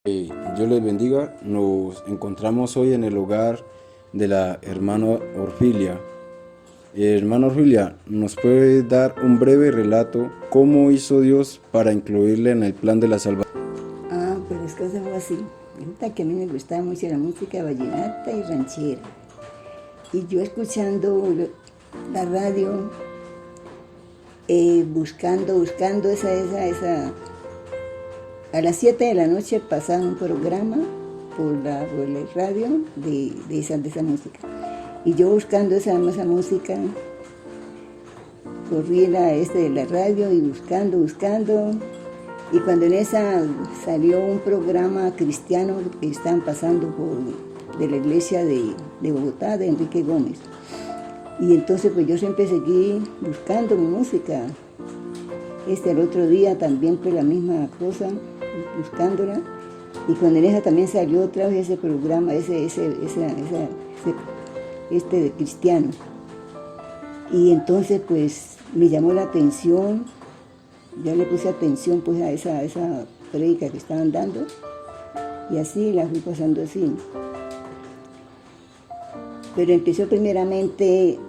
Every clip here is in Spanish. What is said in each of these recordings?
Dios les bendiga. Nos encontramos hoy en el hogar de la hermana Orfilia. Hermana Orfilia, ¿nos puede dar un breve relato cómo hizo Dios para incluirle en el plan de la salvación? Pues las cosas fue así. Resulta que a mí me gustaba mucho la música vallenata y ranchera. Y yo escuchando la radio, buscando esa. A las 7 de la noche pasaba un programa por la radio de esa música. Y yo buscando esa música, corrí de la radio y buscando. Y cuando en esa salió un programa cristiano que estaban pasando de la iglesia de Bogotá, de Enrique Gómez. Y entonces pues yo siempre seguí buscando mi música. El otro día también fue la misma cosa, buscándola. Y cuando en esa también salió otra vez ese programa, de cristiano. Y entonces pues me llamó la atención, ya le puse atención pues a esa prédica que estaban dando. Y así la fui pasando así. Pero empezó primeramente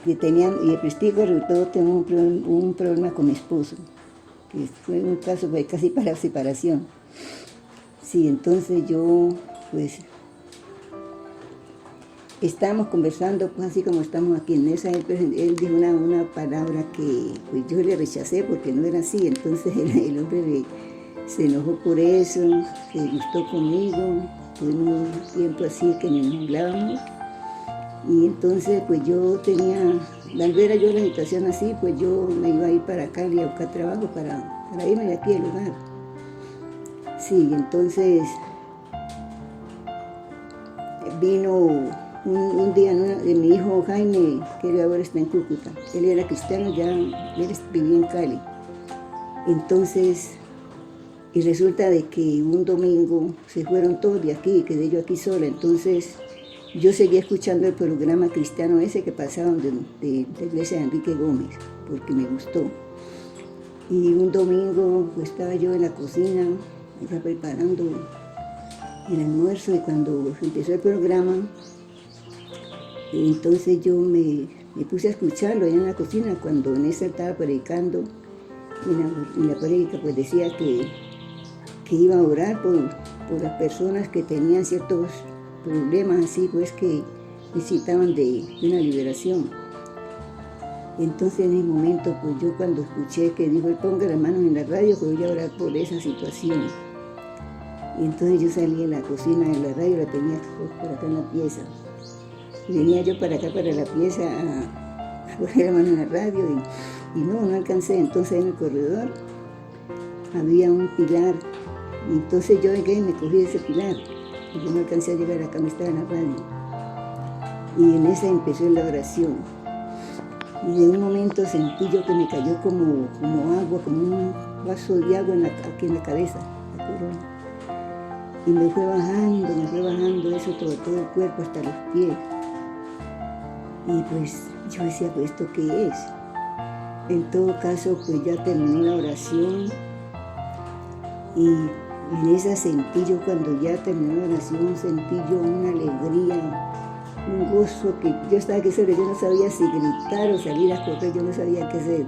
que tenían, y el prestigio resultó tener un problema con mi esposo, que fue un caso pues, casi para separación. Sí, entonces yo, pues, estábamos conversando, pues así como estamos aquí en esa, él dijo una palabra que pues, yo le rechacé porque no era así, entonces el hombre se enojó por eso, se gustó conmigo, tuvimos un tiempo así que nos hablábamos. Y entonces, pues yo al ver yo la situación así, pues yo me iba a ir para Cali a buscar trabajo para irme de aquí del lugar. Sí, entonces vino un día mi hijo Jaime, que ahora está en Cúcuta. Él era cristiano, ya él vivía en Cali. Entonces, y resulta de que un domingo se fueron todos de aquí, quedé yo aquí sola. Entonces, yo seguía escuchando el programa cristiano ese que pasaban de la iglesia de Enrique Gómez, porque me gustó. Y un domingo pues, estaba yo en la cocina, estaba preparando el almuerzo, y cuando empezó el programa, entonces yo me puse a escucharlo allá en la cocina, cuando en esa estaba predicando, en la prédica pues decía que iba a orar por las personas que tenían ciertos problemas así, pues que necesitaban de una liberación. Entonces en ese momento, pues yo cuando escuché que dijo, él ponga las manos en la radio, pues voy a orar por esa situación. Y entonces yo salí de la cocina de la radio, la tenía por acá en la pieza. Y venía yo para acá, para la pieza, a poner la mano en la radio, y no alcancé. Entonces en el corredor había un pilar, y entonces yo llegué y me cogí de ese pilar. Y yo no alcancé a llegar acá, me estaba en la radio. Y en esa empezó la oración. Y de un momento sentí yo que me cayó como agua, como un vaso de agua aquí en la cabeza, la corona. Y me fue bajando eso todo el cuerpo hasta los pies. Y pues yo decía, pues ¿esto qué es? En todo caso, pues ya terminó la oración. Y en esa sentí yo, cuando ya terminó la oración, sentí yo una alegría, un gozo que yo estaba que hacer, yo no sabía si gritar o salir a correr, yo no sabía qué hacer,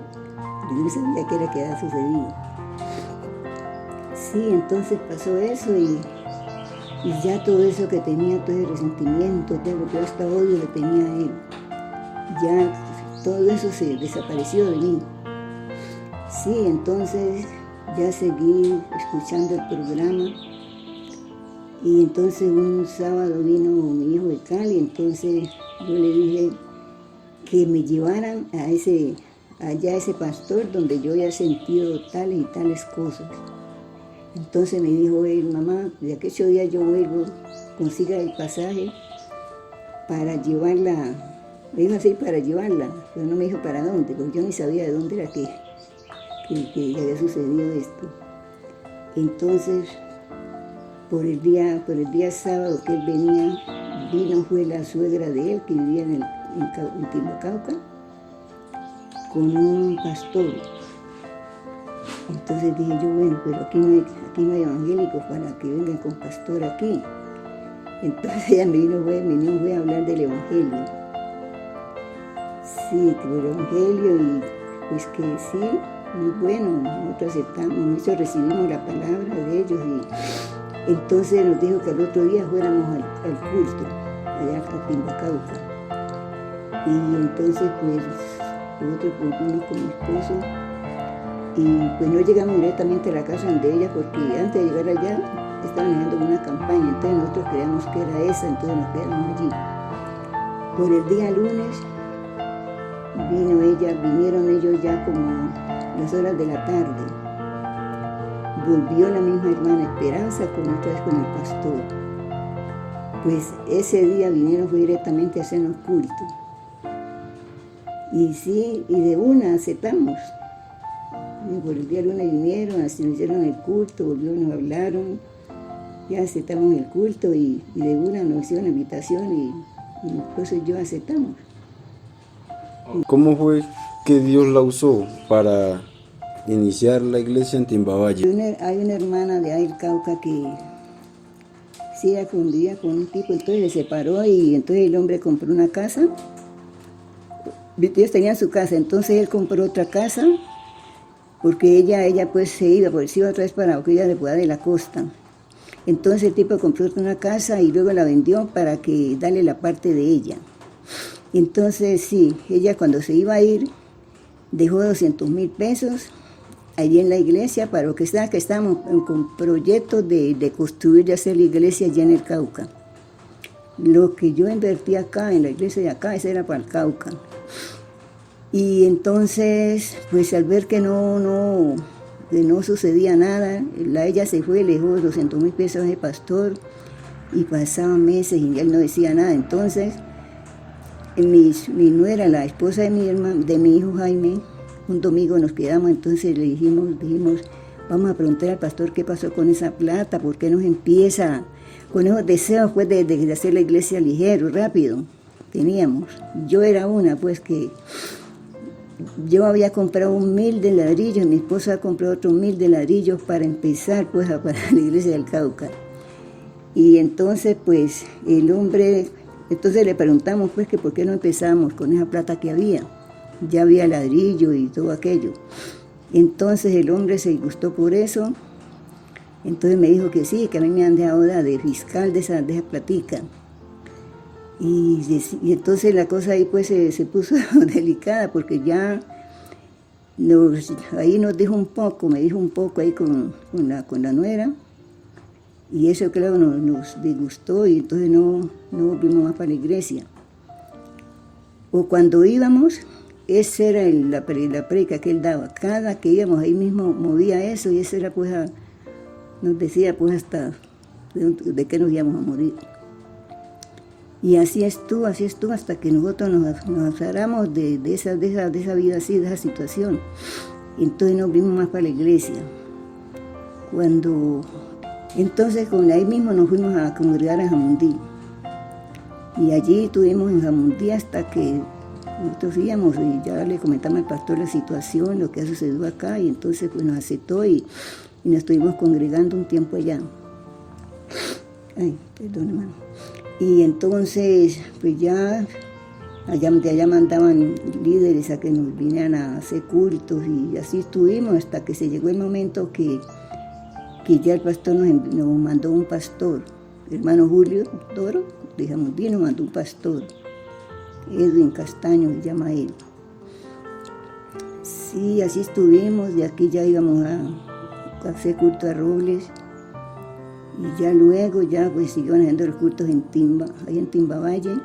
yo no sabía qué era que había sucedido. Sí, entonces pasó eso y ya todo eso que tenía, todo el resentimiento, todo lo que hasta odio le tenía a él, ya todo eso se desapareció de mí. Sí, entonces ya seguí escuchando el programa. Y entonces un sábado vino mi hijo de Cali, entonces yo le dije que me llevaran allá a ese pastor donde yo había sentido tales y tales cosas. Entonces me dijo él, mamá, de aquel 8 días yo vuelvo, consiga el pasaje para llevarla. Me dijo así, para llevarla, pero no me dijo para dónde, porque yo ni sabía de dónde era que había sucedido esto. Entonces, por el día sábado que él fue la suegra de él, que vivía en Timocauca, con un pastor. Entonces dije yo, bueno, pero aquí no hay evangélicos para que vengan con pastor aquí. Entonces ella me vino a hablar del evangelio. Sí, que el evangelio, y pues que sí, muy bueno, nosotros aceptamos, nosotros recibimos la palabra de ellos, y entonces nos dijo que el otro día fuéramos al culto, allá a Timbacauca. Y entonces pues nosotros fuimos con mi esposo, y pues no llegamos directamente a la casa de ella, porque antes de llegar allá estaban haciendo una campaña, entonces nosotros creíamos que era esa, entonces nos quedamos allí. Por el día lunes vinieron ellos ya como las horas de la tarde. Volvió la misma hermana Esperanza otra vez con el pastor. Pues ese día vinieron fue directamente a hacernos culto. Y sí, y de una aceptamos. Y por el día lunes vinieron, así nos hicieron el culto, nos hablaron, ya aceptamos el culto, y de una nos hicieron la invitación, y mi esposo y yo aceptamos. ¿Cómo fue que Dios la usó para iniciar la iglesia en Timbabaye? Hay una hermana de ahí del Cauca que sí ella confundía con un tipo, entonces se separó, y entonces el hombre compró una casa. Ellos tenían su casa, entonces él compró otra casa, porque ella pues se iba otra vez para Boquilla de Puebla de la Costa. Entonces el tipo compró una casa y luego la vendió para que darle la parte de ella. Entonces sí, ella cuando se iba a ir dejó 200,000 pesos allí en la iglesia para lo que estábamos con proyectos de construir y hacer la iglesia allá en el Cauca. Lo que yo invertí acá en la iglesia de acá, eso era para el Cauca. Y entonces, pues al ver que no sucedía nada, ella se fue, le dejó 200,000 pesos a ese pastor, y pasaban meses y él no decía nada. Entonces, mi nuera, la esposa de mi hijo Jaime, un domingo nos quedamos, entonces le dijimos, vamos a preguntar al pastor qué pasó con esa plata, por qué nos empieza con esos deseos pues, de hacer la iglesia ligero, rápido. Teníamos, yo era una pues que yo había comprado 1,000 de ladrillos, mi esposa compró otros 1,000 de ladrillos para empezar pues a parar la iglesia del Cauca. Y entonces pues el hombre, entonces le preguntamos pues que por qué no empezamos con esa plata que había. Ya había ladrillo y todo aquello. Entonces el hombre se gustó por eso. Entonces me dijo que sí, que a mí me han dejado de fiscal de esa platica. Y entonces la cosa ahí pues se puso delicada, porque ya ahí nos dijo un poco, me dijo un poco ahí con la nuera, y eso claro nos disgustó, y entonces no volvimos más para la iglesia. O cuando íbamos, esa era la predica que él daba, cada que íbamos ahí mismo movía eso, y eso era pues nos decía pues hasta de qué nos íbamos a morir. Y así estuvo hasta que nosotros nos agarramos de esa vida así, de esa situación. Entonces nos vimos más para la iglesia. Entonces ahí mismo nos fuimos a congregar a Jamundí. Y allí estuvimos en Jamundí hasta que nosotros íbamos, y ya le comentamos al pastor la situación, lo que ha sucedido acá, y entonces pues nos aceptó, y nos estuvimos congregando un tiempo allá. Ay, perdón, hermano. Y entonces, pues de allá mandaban líderes a que nos vinieran a hacer cultos, y así estuvimos hasta que se llegó el momento que ya el pastor nos mandó un pastor, el hermano Julio Toro, de Jamundí, nos mandó un pastor, Edwin Castaño se llama él. Sí, así estuvimos, y aquí ya íbamos a hacer culto a Robles. Y ya luego, pues siguieron haciendo los cultos ahí en Timbabaye.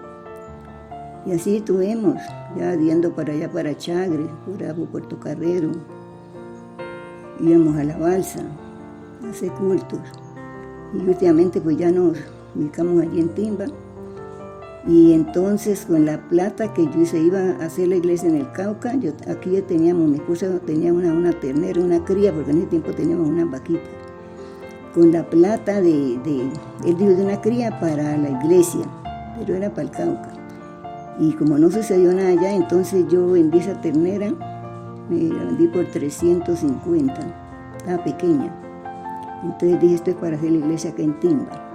Y así estuvimos, ya yendo para allá, para Chagre, por Puerto Carrero. Íbamos a la Balsa a hacer cultos. Y últimamente pues ya nos ubicamos allí en Timba. Y entonces con la plata que yo se iba a hacer la iglesia en el Cauca, aquí ya teníamos, mi esposa tenía una ternera, una cría, porque en ese tiempo teníamos unas vaquitas. Con la plata él dijo de una cría para la iglesia, pero era para el Cauca. Y como no sucedió nada allá, entonces yo vendí esa ternera, me la vendí por 350. estaba pequeña. Entonces dije, esto es para hacer la iglesia acá en Timba.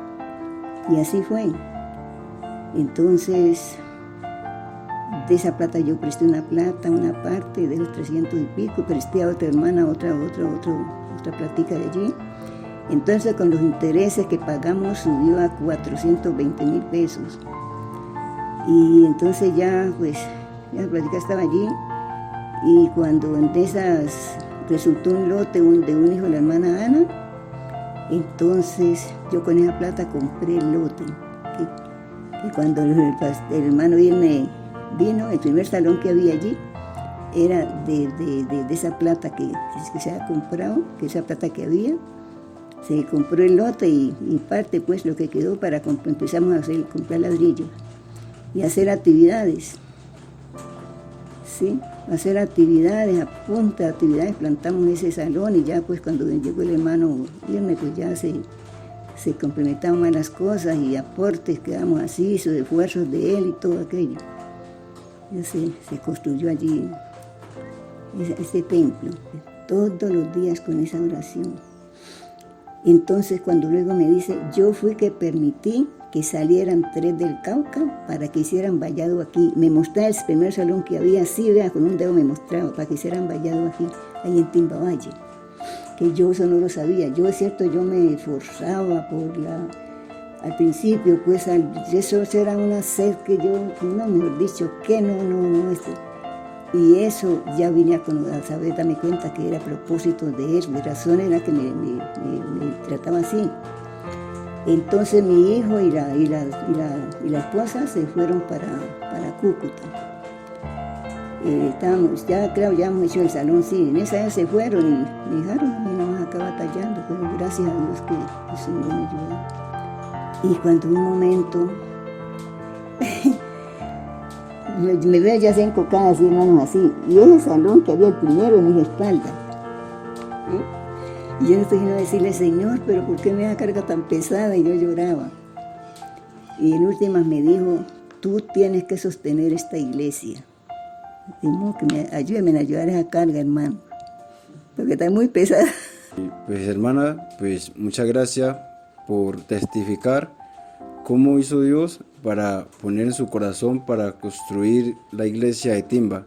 Y así fue. Entonces, de esa plata yo presté una parte de los 300 y pico, presté a otra hermana otra platica de allí. Entonces con los intereses que pagamos subió a 420,000 pesos. Y entonces ya pues, ya la platica estaba allí. Y cuando en esas resultó un lote de un hijo de la hermana Ana, entonces yo con esa plata compré el lote. Y cuando el hermano vino, el primer salón que había allí era de esa plata que se ha comprado, que esa plata que había, se compró el lote y parte pues lo que quedó para empezamos a comprar ladrillos y hacer actividades, ¿sí? Hacer actividades, a punta de actividades, plantamos ese salón y ya pues cuando llegó el hermano Irne pues ya se complementaban más las cosas y aportes quedamos así, sus esfuerzos de él y todo aquello. Ya se construyó allí ese templo, todos los días con esa oración. Entonces cuando luego me dice, yo fui que permití que salieran 3 del Cauca para que hicieran vallado aquí. Me mostraba el primer salón que había, así, vea, con un dedo me mostraba, para que hicieran vallado aquí, ahí en Timbavalle. Que yo eso no lo sabía. Yo, es cierto, yo me esforzaba al principio, pues eso era una sed que yo, no, mejor dicho, que no. Y eso ya vine a saber, darme cuenta que era propósito de él, mi razón era que me trataba así. Entonces mi hijo y la esposa se fueron para Cúcuta. Ya habíamos hecho el salón, sí, en esa vez se fueron y me dejaron a mí nomás acá batallando, pero gracias a Dios que el Señor me ayudó. Y cuando un momento me veo ya encocada así, hermanos, así, y ese salón que había el primero en mi espalda. Y yo estoy a decirle, Señor, pero ¿por qué me da carga tan pesada? Y yo lloraba. Y en últimas me dijo, tú tienes que sostener esta iglesia. Digo, que ayúdeme a ayudar a esa carga, hermano, porque está muy pesada. Pues hermana, pues muchas gracias por testificar cómo hizo Dios para poner en su corazón para construir la iglesia de Timba.